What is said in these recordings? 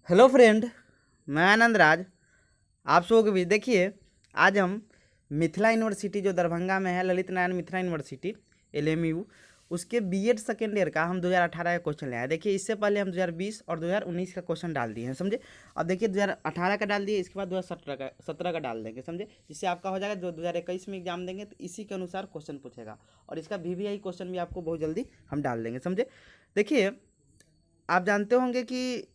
Hello friend, मैं आनंद राज। आप सबों के बीच देखिए, आज हम मिथिला यूनिवर्सिटी जो दरभंगा में है, ललित नारायण मिथिला यूनिवर्सिटी LMU, उसके बीएड सेकेंड ईयर का हम 2018 का क्वेश्चन ले आए। देखिए, इससे पहले हम 2020 और 2019 का क्वेश्चन डाल दिए हैं, समझे। अब देखिए 2018 का डाल दिए, इसके बाद 2017 का डाल देंगे, समझे। इससे आपका हो जाएगा, जो 2021 में एग्जाम देंगे तो इसी के अनुसार क्वेश्चन पूछेगा, और इसका VVI क्वेश्चन भी आपको बहुत जल्दी हम डाल देंगे, समझे। देखिए, आप जानते होंगे कि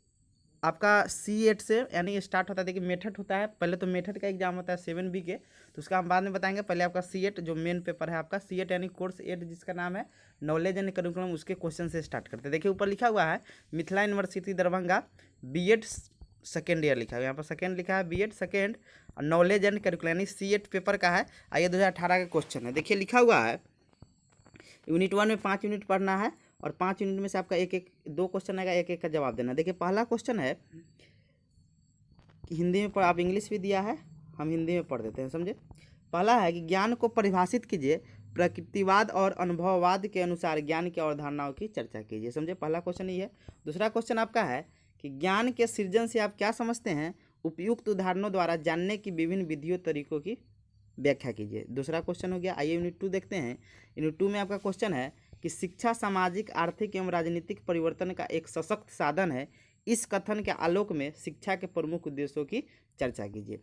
आपका C8 से यानी स्टार्ट होता है। देखिए, मेथड होता है, पहले तो मेथड का एग्जाम होता है 7B के, तो उसका हम बाद में बताएंगे। पहले आपका C8 जो मेन पेपर है आपका C8 यानी कोर्स 8 जिसका नाम है नॉलेज एंड करिकुलम, उसके क्वेश्चन से स्टार्ट करते हैं। देखिए, ऊपर लिखा हुआ है Mithila university Darbhanga BEd second year लिखा है, यहाँ पर सेकेंड लिखा है, BEd second knowledge and curriculum यानी C8 पेपर का है। आइए 2018 का क्वेश्चन है, देखिए लिखा हुआ है यूनिट 1 में 5 यूनिट पढ़ना है, और 5 यूनिट में से आपका एक एक 2 क्वेश्चन आएगा, एक एक का जवाब देना। देखिए, पहला क्वेश्चन है कि हिंदी में पढ़, आप इंग्लिश भी दिया है, हम हिंदी में पढ़ देते हैं, समझे। पहला है कि ज्ञान को परिभाषित कीजिए, प्रकृतिवाद और अनुभववाद के अनुसार ज्ञान की अवधारणाओं की चर्चा कीजिए, समझे। पहला क्वेश्चन ये है। दूसरा क्वेश्चन आपका है कि ज्ञान के सृजन से आप क्या समझते हैं, उपयुक्त उदाहरणों द्वारा जानने की विभिन्न विधियों तरीकों की व्याख्या कीजिए। दूसरा क्वेश्चन हो गया। आइए यूनिट 2 देखते हैं। यूनिट 2 में आपका क्वेश्चन है कि शिक्षा सामाजिक, आर्थिक एवं राजनीतिक परिवर्तन का एक सशक्त साधन है। इस कथन के आलोक में शिक्षा के प्रमुख उद्देश्यों की चर्चा कीजिए।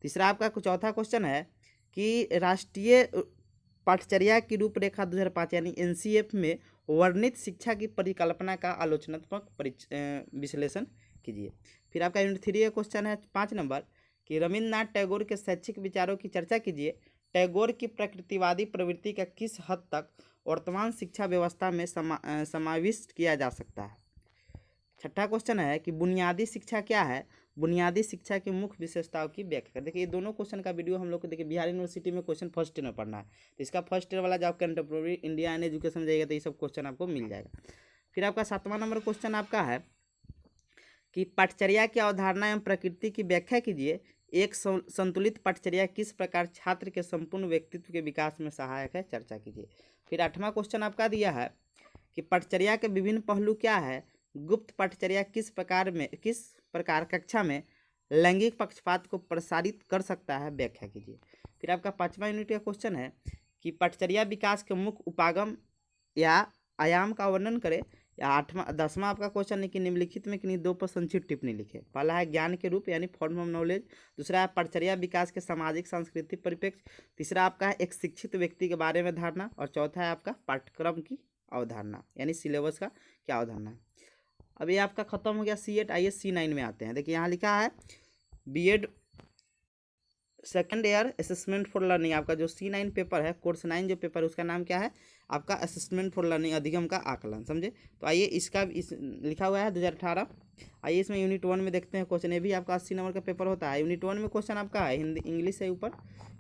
तीसरा आपका चौथा क्वेश्चन है कि राष्ट्रीय पाठचर्या की रूपरेखा 2005 यानी NCF में वर्णित शिक्षा की परिकल्पना का आलोचनात्मक विश्लेषण कीजिए। फिर आपका यूनिट 3 का क्वेश्चन है 5 नंबर कि रविन्द्रनाथ टैगोर के शैक्षिक विचारों की चर्चा कीजिए। टैगोर की प्रकृतिवादी प्रवृत्ति का किस हद तक वर्तमान शिक्षा व्यवस्था में समाविष्ट किया जा सकता है। छठा क्वेश्चन है कि बुनियादी शिक्षा क्या है, बुनियादी शिक्षा की मुख्य विशेषताओं की व्याख्या कर। देखिए, ये दोनों क्वेश्चन का वीडियो हम लोग को, देखिए बिहार यूनिवर्सिटी में क्वेश्चन फर्स्ट ईयर में पढ़ना है, तो इसका फर्स्ट ईयर वाला जब कंटेम्प्रेरी इंडिया एंड एजुकेशन जाएगा तो ये सब क्वेश्चन आपको मिल जाएगा। फिर आपका 7वां नंबर क्वेश्चन आपका है कि पाठचर्या की अवधारणा एवं प्रकृति की व्याख्या कीजिए। एक संतुलित पाठचर्या किस प्रकार छात्र के संपूर्ण व्यक्तित्व के विकास में सहायक है, चर्चा कीजिए। फिर 8वां क्वेश्चन आपका दिया है कि पाठचर्या के विभिन्न पहलू क्या है, गुप्त पाठचर्या किस प्रकार कक्षा में लैंगिक पक्षपात को प्रसारित कर सकता है, व्याख्या कीजिए। फिर आपका 5वां यूनिट का क्वेश्चन है कि पाठचर्या विकास के मुख्य उपागम या आयाम का वर्णन करें। या 10वां आपका क्वेश्चन है कि निम्नलिखित में किन्हीं 2 पर संक्षिप्त टिप्पणी लिखे। पहला है ज्ञान के रूप यानी फॉर्म ऑफ नॉलेज। दूसरा है पाठचर्या विकास के सामाजिक सांस्कृतिक परिप्रेक्ष्य। तीसरा आपका है एक शिक्षित व्यक्ति के बारे में धारणा, और चौथा है आपका पाठ्यक्रम की अवधारणा यानी सिलेबस का क्या अवधारणा है। अब ये आपका खत्म हो गया C8। आइए C9 में आते हैं। देखिए, यहाँ लिखा है BEd second year assessment for learning. आपका जो C9 पेपर है, कोर्स 9 जो पेपर है, उसका नाम क्या है आपका असेसमेंट फॉर लर्निंग, अधिगम का आकलन, समझे। तो आइए इसका लिखा हुआ है 2018। आइए इसमें यूनिट 1 में देखते हैं क्वेश्चन। ये भी आपका 80 नंबर का पेपर होता है। यूनिट 1 में क्वेश्चन आपका है हिंदी, इंग्लिश है ऊपर,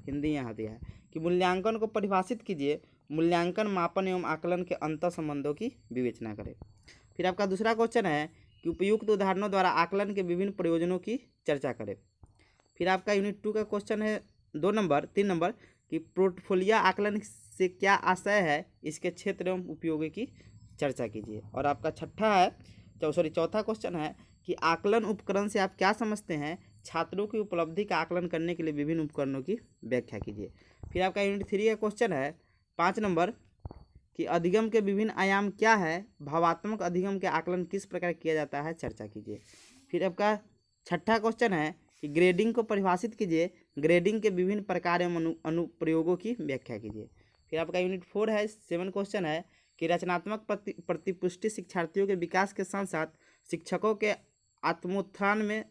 हिंदी यहाँ दिया है कि मूल्यांकन को परिभाषित कीजिए। मूल्यांकन मापन एवं आकलन के अंतर संबंधों की विवेचना करें। फिर आपका दूसरा क्वेश्चन है कि उपयुक्त उदाहरणों द्वारा आकलन के विभिन्न प्रयोजनों की चर्चा करें। फिर आपका यूनिट 2 का क्वेश्चन है 3 नंबर कि पोर्टफोलियो आकलन से क्या आशय है, इसके क्षेत्र एवं उपयोगी की चर्चा कीजिए। और आपका चौथा क्वेश्चन है कि आकलन उपकरण से आप क्या समझते हैं, छात्रों की उपलब्धि का आकलन करने के लिए विभिन्न उपकरणों की व्याख्या कीजिए। फिर आपका यूनिट 3 का क्वेश्चन है 5 नंबर कि अधिगम के विभिन्न आयाम क्या है, भावात्मक अधिगम के आकलन किस प्रकार किया जाता है, चर्चा कीजिए। फिर आपका छठा क्वेश्चन है कि ग्रेडिंग को परिभाषित कीजिए। ग्रेडिंग के विभिन्न प्रकार एवं अनुप्रयोगों की व्याख्या कीजिए। फिर आपका यूनिट 4 है 7 क्वेश्चन है कि रचनात्मक प्रतिपुष्टि शिक्षार्थियों के विकास के साथ साथ शिक्षकों के आत्मोत्थान में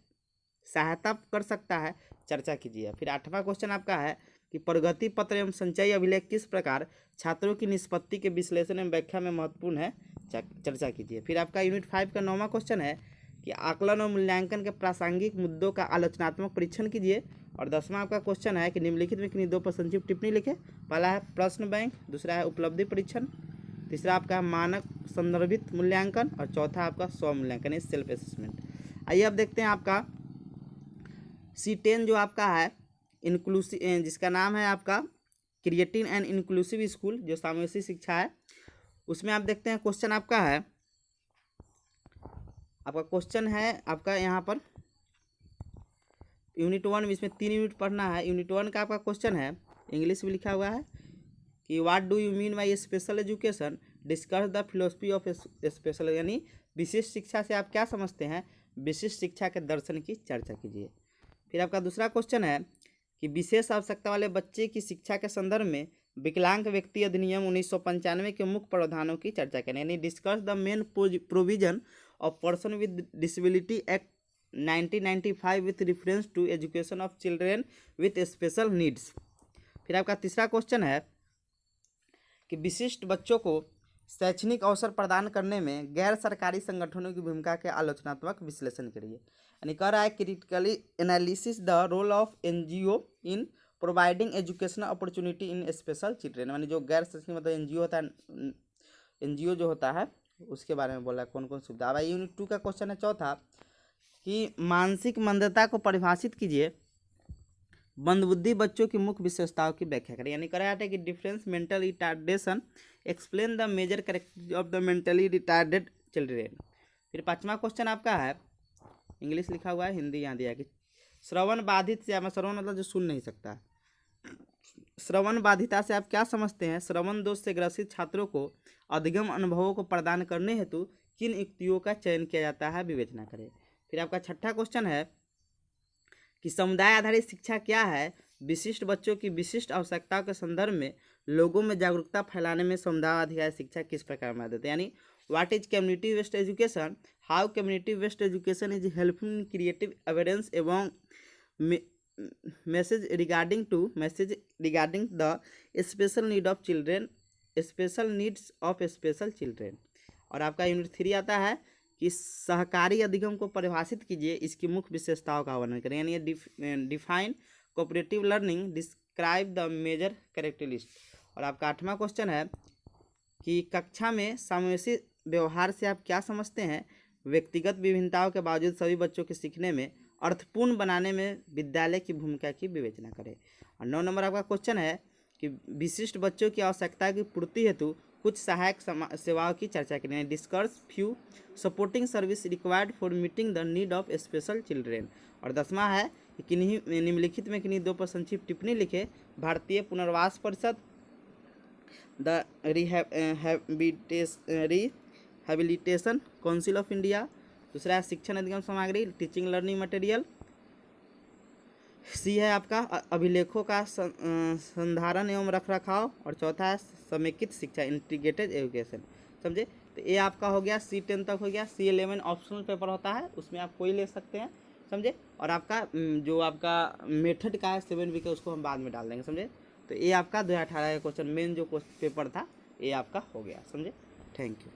सहायता कर सकता है, चर्चा कीजिए। फिर 8वां क्वेश्चन आपका है कि प्रगति पत्र एवं संचयी अभिलेख किस प्रकार छात्रों की निष्पत्ति के विश्लेषण एवं व्याख्या में महत्वपूर्ण है, चर्चा कीजिए। फिर आपका यूनिट 5 का 9वां क्वेश्चन है कि आकलन और मूल्यांकन के प्रासंगिक मुद्दों का आलोचनात्मक परीक्षण कीजिए। और 10वां आपका क्वेश्चन है कि निम्नलिखित में किन्हीं 2 पर संक्षिप्त टिप्पणी लिखे। पहला है प्रश्न बैंक, दूसरा है उपलब्धि परीक्षण, तीसरा आपका है मानक संदर्भित मूल्यांकन, और चौथा आपका स्व मूल्यांकन सेल्फ असेसमेंट। आइए अब देखते हैं आपका C10 जो आपका है इंक्लूसिव, जिसका नाम है आपका क्रिएटिव एंड इंक्लूसिव स्कूल, जो सामूहिक शिक्षा है, उसमें आप देखते हैं क्वेश्चन आपका है आपका क्वेश्चन है आपका यहाँ पर यूनिट 1 में, इसमें 3 यूनिट पढ़ना है। यूनिट 1 का आपका क्वेश्चन है, इंग्लिश में लिखा हुआ है कि what do you mean by special education, discuss the philosophy of special, यानी विशिष्ट शिक्षा से आप क्या समझते हैं, विशिष्ट शिक्षा के दर्शन की चर्चा कीजिए। फिर आपका दूसरा क्वेश्चन है कि विशेष आवश्यकता वाले बच्चे की शिक्षा के संदर्भ में विकलांग व्यक्ति अधिनियम 1995 के मुख्य प्रावधानों की चर्चा करें, यानी discuss the main provision of person with disability act 1995 with reference to education of children with special needs. फिर आपका तीसरा क्वेश्चन है कि विशिष्ट बच्चों को शैक्षणिक अवसर प्रदान करने में गैर सरकारी संगठनों की भूमिका के आलोचनात्मक विश्लेषण करिए, यानी कह रहा है critically analysis the role of NGO in providing educational opportunity in special children, यानी जो गैर शैक्षणिक मतलब एनजीओ होता है, एनजीओ जो होता है उसके बारे में बोला है कौन कौन सुविधा। अब यूनिट 2 का क्वेश्चन है चौथा कि मानसिक मंदता को परिभाषित कीजिए, मंदबुद्धि बच्चों की मुख्य विशेषताओं की व्याख्या करें, यानी कराया है कि difference mental retardation, explain the major characteristic of the mentally retarded children. फिर पांचवा क्वेश्चन आपका है, इंग्लिश लिखा हुआ है, हिंदी यहाँ दिया है कि श्रवण बाधित से, श्रवण मतलब जो सुन नहीं सकता, श्रवण बाधिता से आप क्या समझते हैं, श्रवण दोष से ग्रसित छात्रों को अधिगम अनुभवों को प्रदान करने हेतु किन युक्तियों का चयन किया जाता है, विवेचना करें। फिर आपका छठा क्वेश्चन है कि समुदाय आधारित शिक्षा क्या है, विशिष्ट बच्चों की विशिष्ट आवश्यकताओं के संदर्भ में लोगों में जागरूकता फैलाने में समुदाय आधारित शिक्षा किस प्रकार मदद है, यानी what is community based education, how community based education is helpful in creative awareness एवं message regarding the special need of children, special needs of special children. और आपका यूनिट 3 आता है कि सहकारी अधिगम को परिभाषित कीजिए, इसकी मुख्य विशेषताओं का वर्णन करें, यानी define cooperative learning, describe the major characteristic. और आपका 8वां क्वेश्चन है कि कक्षा में सामवेशी व्यवहार से आप क्या समझते हैं, व्यक्तिगत विभिन्नताओं के बावजूद सभी बच्चों के सीखने में अर्थपूर्ण बनाने में विद्यालय की भूमिका की विवेचना करें। और 9 नंबर आपका क्वेश्चन है कि विशिष्ट बच्चों की आवश्यकता की पूर्ति हेतु कुछ सहायक सेवाओं की चर्चा करें, discuss few supporting service required for meeting the need of special children. और 10वां है कि किन्हीं निम्नलिखित में किन्हीं 2 पर संक्षिप्त टिप्पणी लिखे, भारतीय पुनर्वास परिषद, the rehabilitation council of India, दूसरा है शिक्षण अधिगम सामग्री, टीचिंग लर्निंग मटेरियल, सी है आपका अभिलेखों का संधारण एवं रखरखाव, और चौथा है समेकित शिक्षा इंटीग्रेटेड एजुकेशन। समझे, तो ये आपका हो गया C10 तक हो गया। C11 ऑप्शनल पेपर होता है, उसमें आप कोई ले सकते हैं, समझे। और आपका जो आपका मेथड का है 7B का, उसको हम बाद में डाल देंगे, समझे। तो ये आपका 2018 का क्वेश्चन मेन जो पेपर था ये आपका हो गया, समझे। Thank you.